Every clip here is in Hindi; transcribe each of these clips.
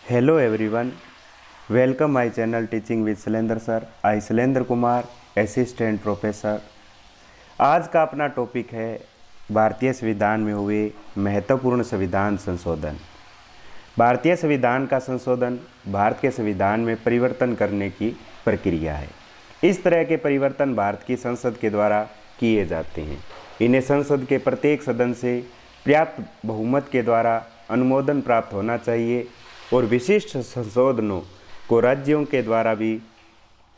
Hello everyone, welcome my channel Teaching with Shailendra sir. I Shailendra Kumar, assistant professor. आज का अपना टॉपिक है भारतीय संविधान में हुए महत्वपूर्ण संविधान संशोधन। भारतीय संविधान का संशोधन भारत के संविधान में परिवर्तन करने की प्रक्रिया है। इस तरह के परिवर्तन भारत की संसद के द्वारा किए जाते हैं। इन्हें संसद के प्रत्येक सदन से पर्याप्त बहुमत के द्वारा अनुमोदन प्राप्त होना चाहिए और विशिष्ट संशोधनों को राज्यों के द्वारा भी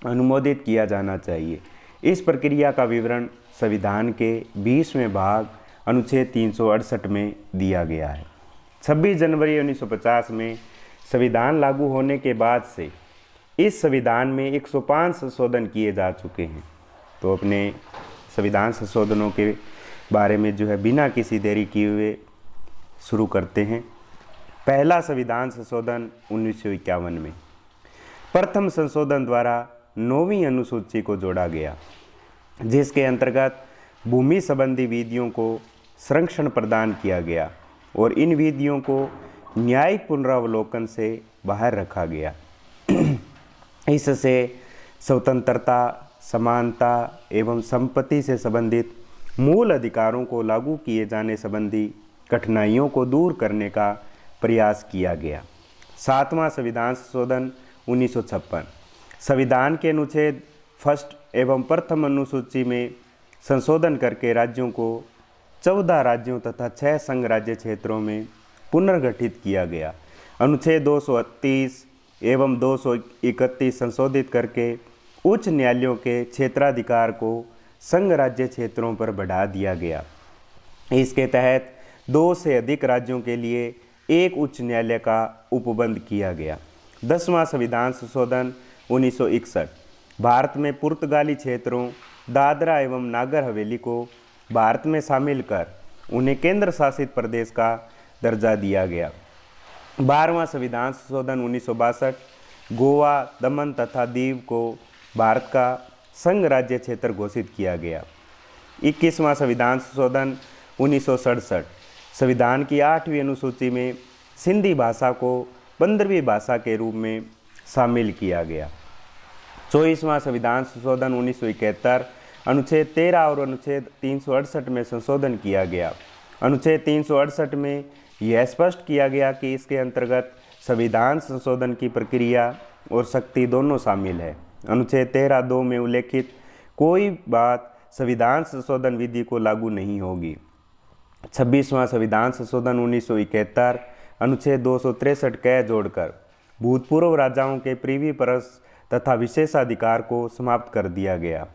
अनुमोदित किया जाना चाहिए। इस प्रक्रिया का विवरण संविधान के 20वें भाग अनुच्छेद 368 में दिया गया है। 26 जनवरी 1950 में संविधान लागू होने के बाद से इस संविधान में 105 संशोधन किए जा चुके हैं। तो अपने संविधान संशोधनों के बारे में बिना किसी देरी किए हुए शुरू करते हैं। पहला संविधान संशोधन 1951 में प्रथम संशोधन द्वारा 9वीं अनुसूची को जोड़ा गया, जिसके अंतर्गत भूमि संबंधी विधियों को संरक्षण प्रदान किया गया और इन विधियों को न्यायिक पुनरावलोकन से बाहर रखा गया। इससे स्वतंत्रता, समानता एवं संपत्ति से संबंधित मूल अधिकारों को लागू किए जाने संबंधी कठिनाइयों को दूर करने का प्रयास किया गया। सातवां संविधान संशोधन 1956 संविधान के अनुच्छेद फर्स्ट एवं प्रथम अनुसूची में संशोधन करके राज्यों को 14 राज्यों तथा 6 संघ राज्य क्षेत्रों में पुनर्गठित किया गया। अनुच्छेद 238 एवं 231 संशोधित करके उच्च न्यायालयों के क्षेत्राधिकार को संघ राज्य क्षेत्रों पर बढ़ा दिया गया। इसके तहत 2 से अधिक राज्यों के लिए एक उच्च न्यायालय का उपबंध किया गया। 10वां संविधान संशोधन 1961 भारत में पुर्तगाली क्षेत्रों दादरा एवं नागर हवेली को भारत में शामिल कर उन्हें केंद्र शासित प्रदेश का दर्जा दिया गया। 12वां संविधान संशोधन 1962 गोवा, दमन तथा दीव को भारत का संघ राज्य क्षेत्र घोषित किया गया। 21वां संविधान संशोधन 1967 संविधान की 8वीं अनुसूची में सिंधी भाषा को 15वीं भाषा के रूप में शामिल किया गया। 24वां संविधान संशोधन 1971 अनुच्छेद 13 और अनुच्छेद 368 में संशोधन किया गया। अनुच्छेद 368 में यह स्पष्ट किया गया कि इसके अंतर्गत संविधान संशोधन की प्रक्रिया और शक्ति दोनों शामिल है। अनुच्छेद 13(2) में उल्लेखित कोई बात संविधान संशोधन विधि को लागू नहीं होगी। 26वां संविधान संशोधन 1971 अनुच्छेद 263 क जोड़कर भूतपूर्व राजाओं के प्रीवी परस तथा विशेषाधिकार को समाप्त कर दिया गया।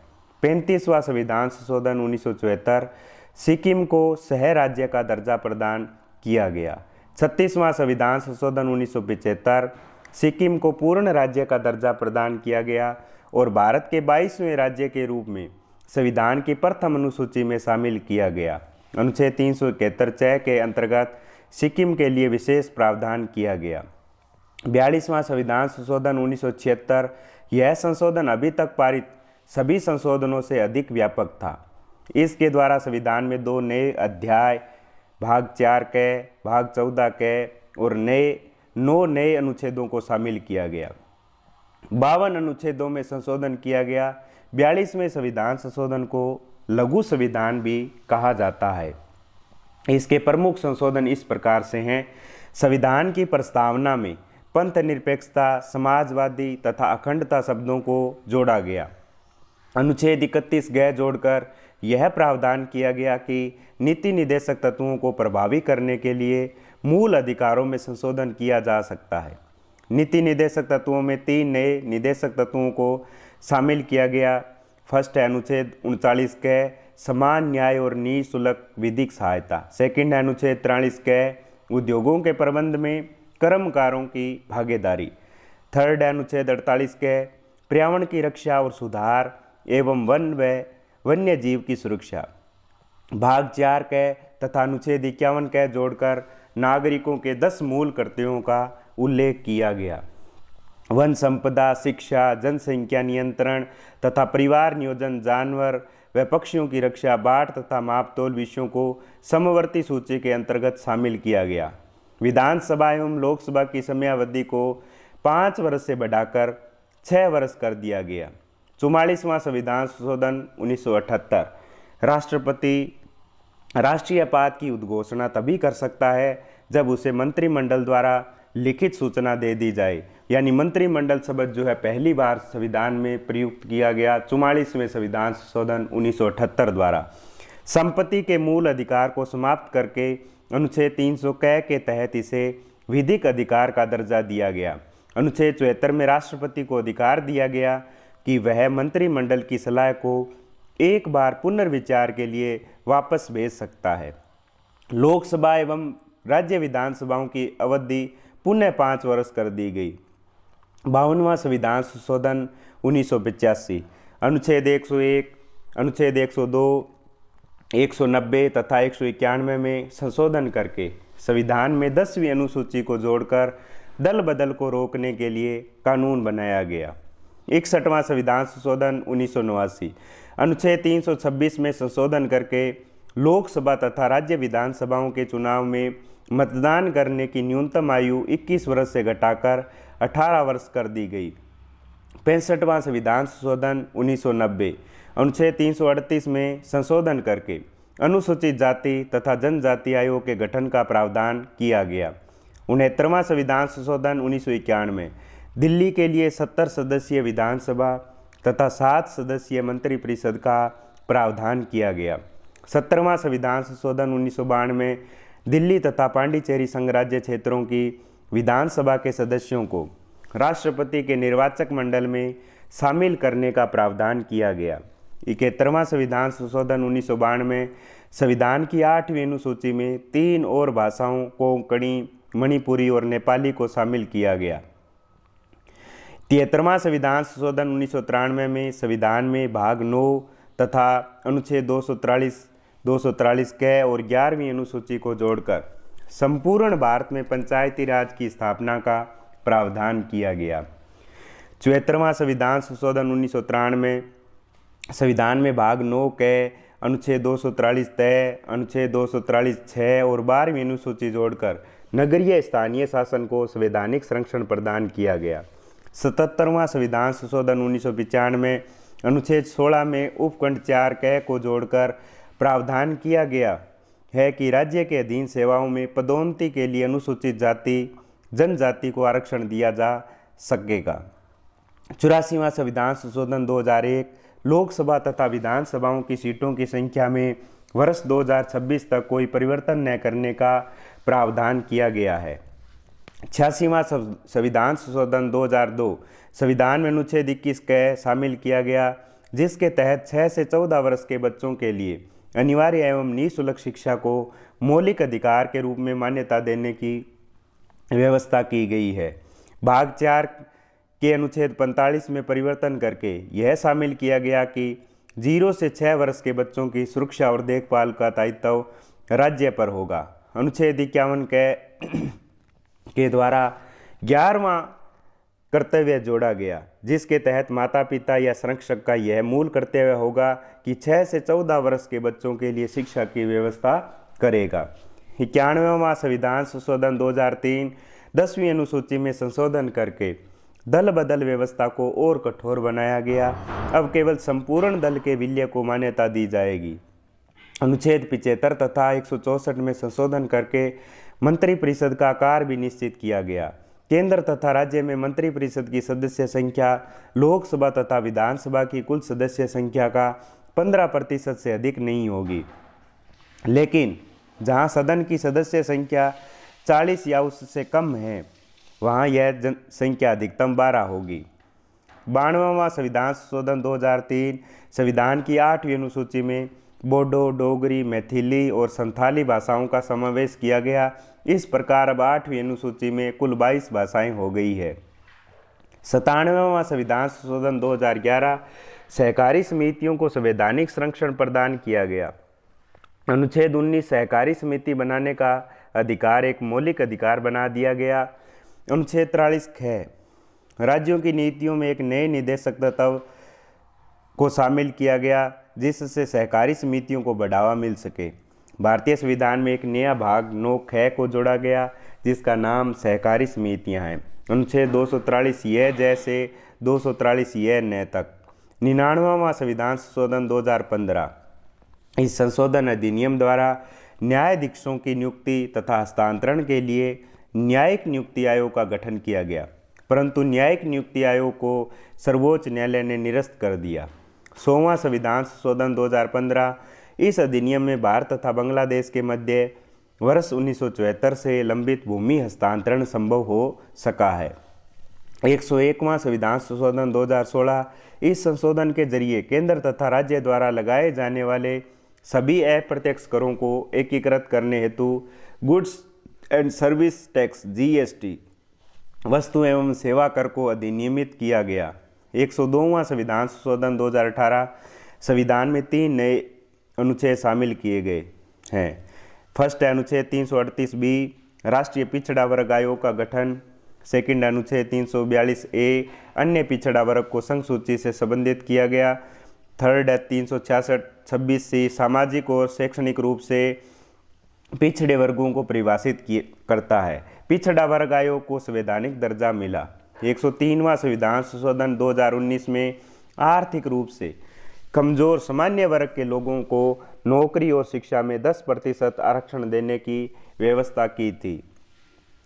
35वां संविधान संशोधन 1974 सिक्किम को शहर राज्य का दर्जा प्रदान किया गया। 36वां संविधान संशोधन 1975 सिक्किम को पूर्ण राज्य का दर्जा प्रदान किया गया और भारत के 22वें राज्य के रूप में संविधान की प्रथम अनुसूची में शामिल किया गया। अनुच्छेद 371 के अंतर्गत सिक्किम के लिए विशेष प्रावधान किया गया। 42वां संविधान संशोधन 1976 यह संशोधन अभी तक पारित सभी संशोधनों से अधिक व्यापक था। इसके द्वारा संविधान में 2 नए अध्याय, भाग 4 के, भाग 14 के और 9 नए अनुच्छेदों को शामिल किया गया। 52 अनुच्छेदों में संशोधन किया गया। 42वें संविधान संशोधन को लघु संविधान भी कहा जाता है। इसके प्रमुख संशोधन इस प्रकार से हैं। संविधान की प्रस्तावना में पंथ निरपेक्षता, समाजवादी तथा अखंडता शब्दों को जोड़ा गया। अनुच्छेद 31 ग जोड़कर यह प्रावधान किया गया कि नीति निदेशक तत्वों को प्रभावी करने के लिए मूल अधिकारों में संशोधन किया जा सकता है। नीति निदेशक तत्वों में 3 नए निदेशक तत्वों को शामिल किया गया। फर्स्ट है अनुच्छेद 39 के समान न्याय और निःशुल्क विधिक सहायता। सेकंड है अनुच्छेद 43 के उद्योगों के प्रबंध में कर्मकारों की भागीदारी। थर्ड है अनुच्छेद 48 के पर्यावरण की रक्षा और सुधार एवं वन व वन्य जीव की सुरक्षा। भाग 4 के तथा अनुच्छेद 51 के जोड़कर नागरिकों के 10 मूल कर्तव्यों का उल्लेख किया गया। वन संपदा, शिक्षा, जनसंख्या नियंत्रण तथा परिवार नियोजन, जानवर व पक्षियों की रक्षा, बाढ़ तथा मापतोल विषयों को समवर्ती सूची के अंतर्गत शामिल किया गया। विधानसभा एवं लोकसभा की समयावधि को 5 वर्ष से बढ़ाकर 6 वर्ष कर दिया गया। 44वां संविधान संशोधन 1978। राष्ट्रपति राष्ट्रीय आपात की उद्घोषणा तभी कर सकता है जब उसे मंत्रिमंडल द्वारा लिखित सूचना दे दी जाए, यानी मंत्रिमंडल शब्द जो है पहली बार संविधान में प्रयुक्त किया गया 44वें संविधान संशोधन 1978 द्वारा। संपत्ति के मूल अधिकार को समाप्त करके अनुच्छेद 300 क के तहत इसे विधिक अधिकार का दर्जा दिया गया। अनुच्छेद 74 में राष्ट्रपति को अधिकार दिया गया कि वह मंत्रिमंडल की सलाह को एक बार पुनर्विचार के लिए वापस भेज सकता है। लोकसभा एवं राज्य विधानसभाओं की अवधि पुनः 5 वर्ष कर दी गई। 52वां संविधान संशोधन 1985। अनुच्छेद 101, अनुच्छेद 102, 190 तथा 191 में संशोधन करके संविधान में 10वीं अनुसूची को जोड़कर दल बदल को रोकने के लिए कानून बनाया गया। 61वां संविधान संशोधन 1989। अनुच्छेद 326 में संशोधन करके लोकसभा तथा राज्य विधानसभाओं के चुनाव में मतदान करने की न्यूनतम आयु 21 वर्ष से घटाकर 18 वर्ष कर दी गई। 65वां संविधान संशोधन 1990। अनुच्छेद 338 में संशोधन करके अनुसूचित जाति तथा जनजाति आयोग के गठन का प्रावधान किया गया। 69वां संविधान संशोधन 1991। दिल्ली के लिए 70 सदस्यीय विधानसभा तथा 7 सदस्यीय मंत्रिपरिषद का प्रावधान किया गया। 70वां संविधान संशोधन 1992। दिल्ली तथा पांडिचेरी संघ राज्य क्षेत्रों की विधानसभा के सदस्यों को राष्ट्रपति के निर्वाचक मंडल में शामिल करने का प्रावधान किया गया। 71वां संविधान संशोधन 1992 में संविधान की 8वीं अनुसूची में 3 और भाषाओं कोंकणी, मणिपुरी और नेपाली को शामिल किया गया। 73वां संविधान संशोधन 1993 में संविधान में भाग 9 तथा अनुच्छेद 243 क और 11वीं अनुसूची को जोड़कर संपूर्ण भारत में पंचायती राज की स्थापना का प्रावधान किया गया। 74वां संविधान संशोधन 1993 में संविधान में भाग 9 के अनुच्छेद 243 तय, अनुच्छेद 243 6 और 12वीं अनुसूची जोड़कर नगरीय स्थानीय शासन को संवैधानिक संरक्षण प्रदान किया गया। 77वां संविधान संशोधन 1995 में अनुच्छेद 16 में उपखंड 4 क को जोड़कर प्रावधान किया गया है कि राज्य के अधीन सेवाओं में पदोन्नति के लिए अनुसूचित जाति जनजाति को आरक्षण दिया जा सकेगा। 84वां संविधान संशोधन 2001। लोकसभा तथा विधानसभाओं की सीटों की संख्या में वर्ष 2026 तक कोई परिवर्तन न करने का प्रावधान किया गया है। 86वां संविधान संशोधन 2002। संविधान में अनुच्छेद 21 क शामिल किया गया, जिसके तहत 6 से 14 वर्ष के बच्चों के लिए अनिवार्य एवं निःशुल्क शिक्षा को मौलिक अधिकार के रूप में मान्यता देने की व्यवस्था की गई है। भाग 4 के अनुच्छेद 45 में परिवर्तन करके यह शामिल किया गया कि 0 से 6 वर्ष के बच्चों की सुरक्षा और देखभाल का दायित्व राज्य पर होगा। अनुच्छेद 51 के द्वारा 11वां कर्तव्य जोड़ा गया, जिसके तहत माता पिता या संरक्षक का यह मूल कर्तव्य होगा कि 6 से 14 वर्ष के बच्चों के लिए शिक्षा की व्यवस्था करेगा। 91वां संविधान संशोधन 2003। 10वीं अनुसूची में संशोधन करके दल बदल व्यवस्था को और कठोर बनाया गया। अब केवल संपूर्ण दल के विलय को मान्यता दी जाएगी। अनुच्छेद 75 तथा 164 में संशोधन करके मंत्रिपरिषद का आकार भी निश्चित किया गया। केंद्र तथा राज्य में मंत्रिपरिषद की सदस्य संख्या लोकसभा तथा विधानसभा की कुल सदस्य संख्या का 15% से अधिक नहीं होगी, लेकिन जहां सदन की सदस्य संख्या 40 या उससे कम है, वहां यह संख्या अधिकतम 12 होगी। 92वां संविधान संशोधन 2003। संविधान की 8वीं अनुसूची में बोडो, डोगरी, मैथिली और संथाली भाषाओं का समावेश किया गया। इस प्रकार अब 8वीं अनुसूची में कुल 22 भाषाएं हो गई है। 97वां संविधान संशोधन 2011। सहकारी समितियों को संवैधानिक संरक्षण प्रदान किया गया। अनुच्छेद 19 सहकारी समिति बनाने का अधिकार एक मौलिक अधिकार बना दिया गया। अनुच्छेद 43 ख राज्यों की नीतियों में एक नए निदेशक तत्व को शामिल किया गया, जिससे सहकारी समितियों को बढ़ावा मिल सके। भारतीय संविधान में एक नया भाग 9 को जोड़ा गया जिसका नाम सहकारी समितियां हैं। अनुच्छेद 243 ये जैसे 243 ये न तक। 99वां संविधान संशोधन 2015। इस संशोधन अधिनियम द्वारा न्यायाधीशों की नियुक्ति तथा हस्तांतरण के लिए न्यायिक नियुक्ति आयोग का गठन किया गया, परंतु न्यायिक नियुक्ति आयोग को सर्वोच्च न्यायालय ने निरस्त कर दिया। 100वां संविधान संशोधन 2015। इस अधिनियम में भारत तथा बांग्लादेश के मध्य वर्ष 1974 से लंबित भूमि हस्तांतरण संभव हो सका है। 101वां संविधान संशोधन 2016। इस संशोधन के जरिए केंद्र तथा राज्य द्वारा लगाए जाने वाले सभी अप्रत्यक्ष करों को एकीकृत करने हेतु goods and service tax GST, वस्तु एवं सेवा कर को अधिनियमित किया गया। 102वां संविधान संशोधन 2018। संविधान में 3 नए अनुच्छेद शामिल किए गए हैं। फर्स्ट अनुच्छेद 338 बी, राष्ट्रीय पिछड़ा वर्ग आयोग का गठन। सेकंड अनुच्छेद 342 ए, अन्य पिछड़ा वर्ग को संघ सूची से संबंधित किया गया। थर्ड है 366 सी, सामाजिक और शैक्षणिक रूप से पिछड़े वर्गों को परिभाषित करता है। पिछड़ा वर्ग आयोग को संवैधानिक दर्जा मिला। 103वां संविधान संशोधन 2019 में आर्थिक रूप से कमजोर सामान्य वर्ग के लोगों को नौकरी और शिक्षा में 10% आरक्षण देने की व्यवस्था की थी।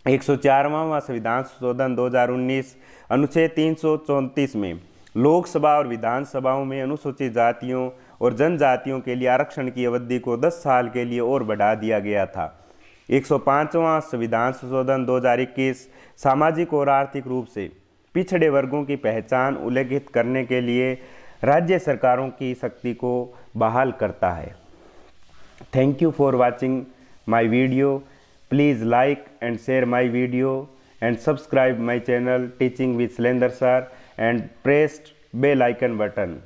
104वां संविधान संशोधन 2019। अनुच्छेद 334 में लोकसभा और विधानसभाओं में अनुसूचित जातियों और जनजातियों के लिए आरक्षण की अवधि को 10 साल के लिए और बढ़ा दिया गया था। 105वां संविधान संशोधन 2021 सामाजिक और आर्थिक रूप से पिछड़े वर्गों की पहचान उल्लेखित करने के लिए राज्य सरकारों की शक्ति को बहाल करता है। Thank you for watching my video. Please like and share my video and subscribe my channel Teaching with Shailendra Sir and press bell icon button.